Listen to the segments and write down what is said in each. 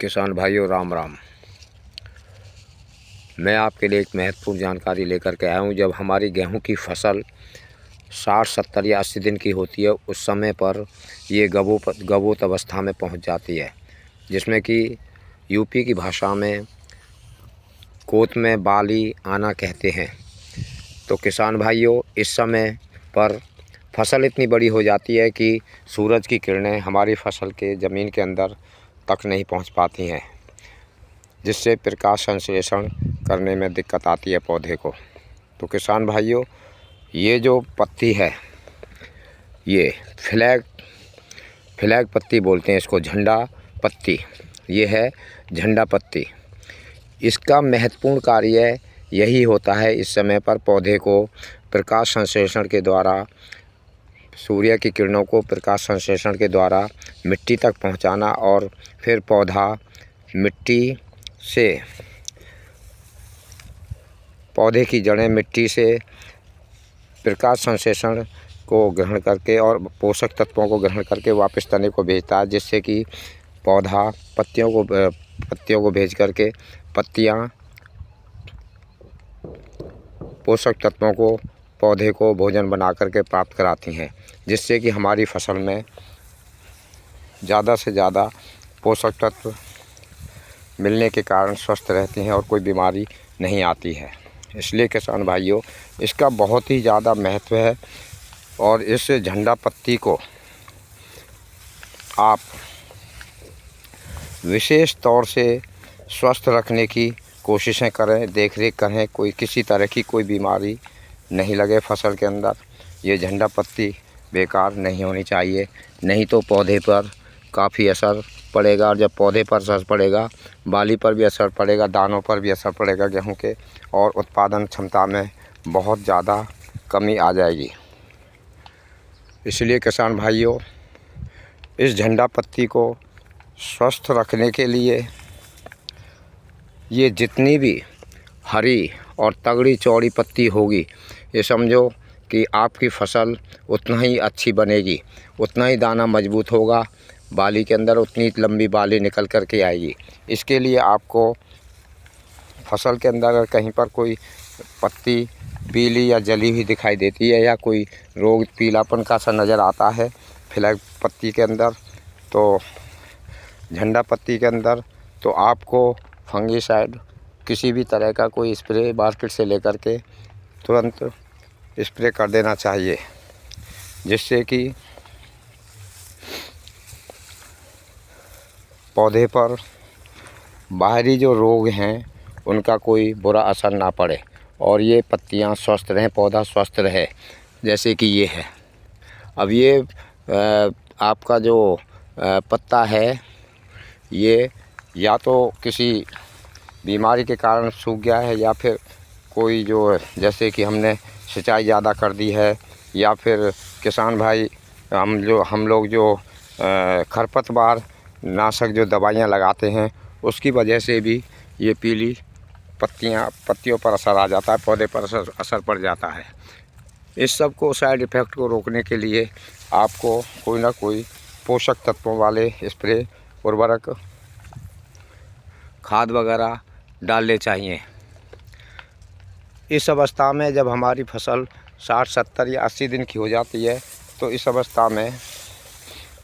किसान भाइयों राम राम। मैं आपके लिए एक महत्वपूर्ण जानकारी लेकर के आया हूँ। जब हमारी गेहूं की फसल 60, 70 या 80 दिन की होती है, उस समय पर ये गबोत अवस्था में पहुंच जाती है, जिसमें कि यूपी की भाषा में कोत में बाली आना कहते हैं। तो किसान भाइयों, इस समय पर फसल इतनी बड़ी हो जाती है कि सूरज की किरणें हमारी फसल के ज़मीन के अंदर तक नहीं पहुंच पाती हैं, जिससे प्रकाश संश्लेषण करने में दिक्कत आती है पौधे को। तो किसान भाइयों, ये जो पत्ती है, ये फ्लैग पत्ती बोलते हैं इसको, झंडा पत्ती, ये है झंडा पत्ती। इसका महत्वपूर्ण कार्य यही होता है इस समय पर पौधे को प्रकाश संश्लेषण के द्वारा, सूर्य की किरणों को प्रकाश संश्लेषण के द्वारा मिट्टी तक पहुंचाना, और फिर पौधा मिट्टी से, पौधे की जड़ें मिट्टी से प्रकाश संश्लेषण को ग्रहण करके और पोषक तत्वों को ग्रहण करके वापस तने को भेजता है, जिससे कि पौधा पत्तियों को भेज करके पत्तियां पोषक तत्वों को पौधे को भोजन बना करके प्राप्त कराती हैं, जिससे कि हमारी फसल में ज़्यादा से ज़्यादा पोषक तत्व मिलने के कारण स्वस्थ रहती हैं और कोई बीमारी नहीं आती है। इसलिए किसान भाइयों, इसका बहुत ही ज़्यादा महत्व है, और इस झंडा पत्ती को आप विशेष तौर से स्वस्थ रखने की कोशिशें करें, देख रेख करें, कोई किसी तरह की कोई बीमारी नहीं लगे फसल के अंदर। ये झंडा पत्ती बेकार नहीं होनी चाहिए, नहीं तो पौधे पर काफ़ी असर पड़ेगा, और जब पौधे पर असर पड़ेगा, बाली पर भी असर पड़ेगा, दानों पर भी असर पड़ेगा गेहूं के, और उत्पादन क्षमता में बहुत ज़्यादा कमी आ जाएगी। इसलिए किसान भाइयों, इस झंडा पत्ती को स्वस्थ रखने के लिए ये जितनी भी हरी और तगड़ी चौड़ी पत्ती होगी, ये समझो कि आपकी फसल उतना ही अच्छी बनेगी, उतना ही दाना मजबूत होगा, बाली के अंदर उतनी लंबी बाली निकल कर के आएगी। इसके लिए आपको फसल के अंदर अगर कहीं पर कोई पत्ती पीली या जली हुई दिखाई देती है, या कोई रोग पीलापन का सा नज़र आता है फ्लैग पत्ती के अंदर, तो झंडा पत्ती के अंदर, तो आपको फंगीसाइड किसी भी तरह का कोई स्प्रे मार्केट से लेकर के तुरंत स्प्रे कर देना चाहिए, जिससे कि पौधे पर बाहरी जो रोग हैं उनका कोई बुरा असर ना पड़े, और ये पत्तियां स्वस्थ रहें, पौधा स्वस्थ रहे। जैसे कि ये है, अब ये आपका जो पत्ता है, ये या तो किसी बीमारी के कारण सूख गया है, या फिर कोई जो, जैसे कि हमने सिंचाई ज़्यादा कर दी है, या फिर किसान भाई हम लोग जो खरपतवार नाशक जो दवाइयाँ लगाते हैं, उसकी वजह से भी ये पीली पत्तियों पर असर आ जाता है, पौधे पर असर पड़ जाता है। इस सब को, साइड इफ़ेक्ट को रोकने के लिए आपको कोई ना कोई पोषक तत्वों वाले स्प्रे, उर्वरक, खाद वगैरह डालने चाहिए। इस अवस्था में जब हमारी फसल 60, 70 या 80 दिन की हो जाती है, तो इस अवस्था में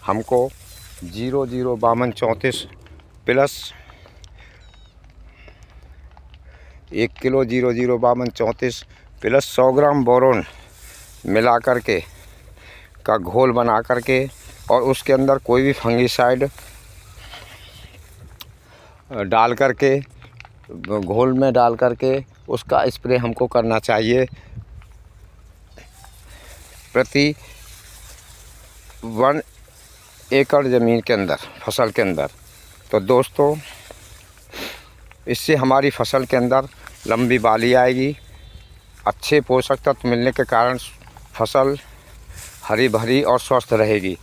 हमको 005234 प्लस 1 किलो 005234 प्लस 100 ग्राम बोरोन मिला करके का घोल बना करके, और उसके अंदर कोई भी फंगीसाइड डाल करके, घोल में डाल करके उसका स्प्रे हमको करना चाहिए प्रति 1 एकड़ ज़मीन के अंदर, फसल के अंदर। तो दोस्तों, इससे हमारी फसल के अंदर लंबी बाली आएगी, अच्छे पोषक तत्व मिलने के कारण फसल हरी भरी और स्वस्थ रहेगी,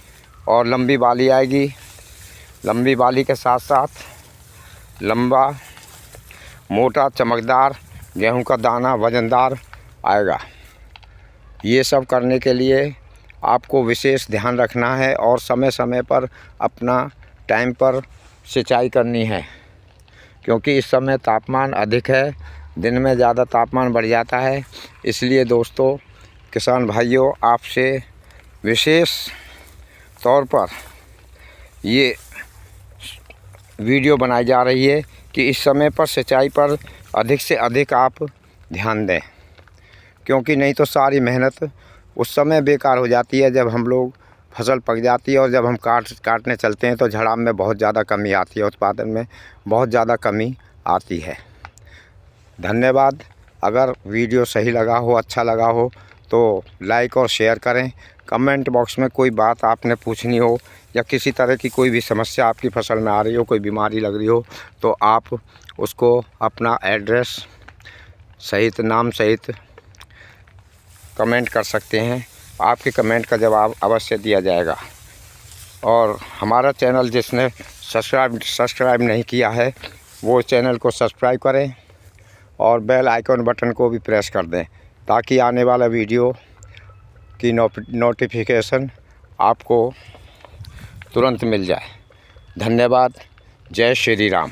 और लंबी बाली आएगी। लंबी बाली के साथ साथ लंबा, मोटा, चमकदार गेहूं का दाना वज़नदार आएगा। ये सब करने के लिए आपको विशेष ध्यान रखना है, और समय समय पर अपना टाइम पर सिंचाई करनी है, क्योंकि इस समय तापमान अधिक है, दिन में ज़्यादा तापमान बढ़ जाता है। इसलिए दोस्तों किसान भाइयों, आपसे विशेष तौर पर ये वीडियो बनाई जा रही है कि इस समय पर सिंचाई पर अधिक से अधिक आप ध्यान दें, क्योंकि नहीं तो सारी मेहनत उस समय बेकार हो जाती है जब हम लोग फसल पक जाती है और जब हम काटने चलते हैं तो झड़ाम में बहुत ज़्यादा कमी आती है, उत्पादन में बहुत ज़्यादा कमी आती है। धन्यवाद। अगर वीडियो सही लगा हो, अच्छा लगा हो तो लाइक और शेयर करें। कमेंट बॉक्स में कोई बात आपने पूछनी हो या किसी तरह की कोई भी समस्या आपकी फसल में आ रही हो, कोई बीमारी लग रही हो, तो आप उसको अपना एड्रेस सहित, नाम सहित कमेंट कर सकते हैं। आपके कमेंट का जवाब अवश्य दिया जाएगा। और हमारा चैनल जिसने सब्सक्राइब नहीं किया है वो चैनल को सब्सक्राइब करें और बेल आइकन बटन को भी प्रेस कर दें, ताकि आने वाला वीडियो की नोटिफिकेशन आपको तुरंत मिल जाए। धन्यवाद। जय श्री राम।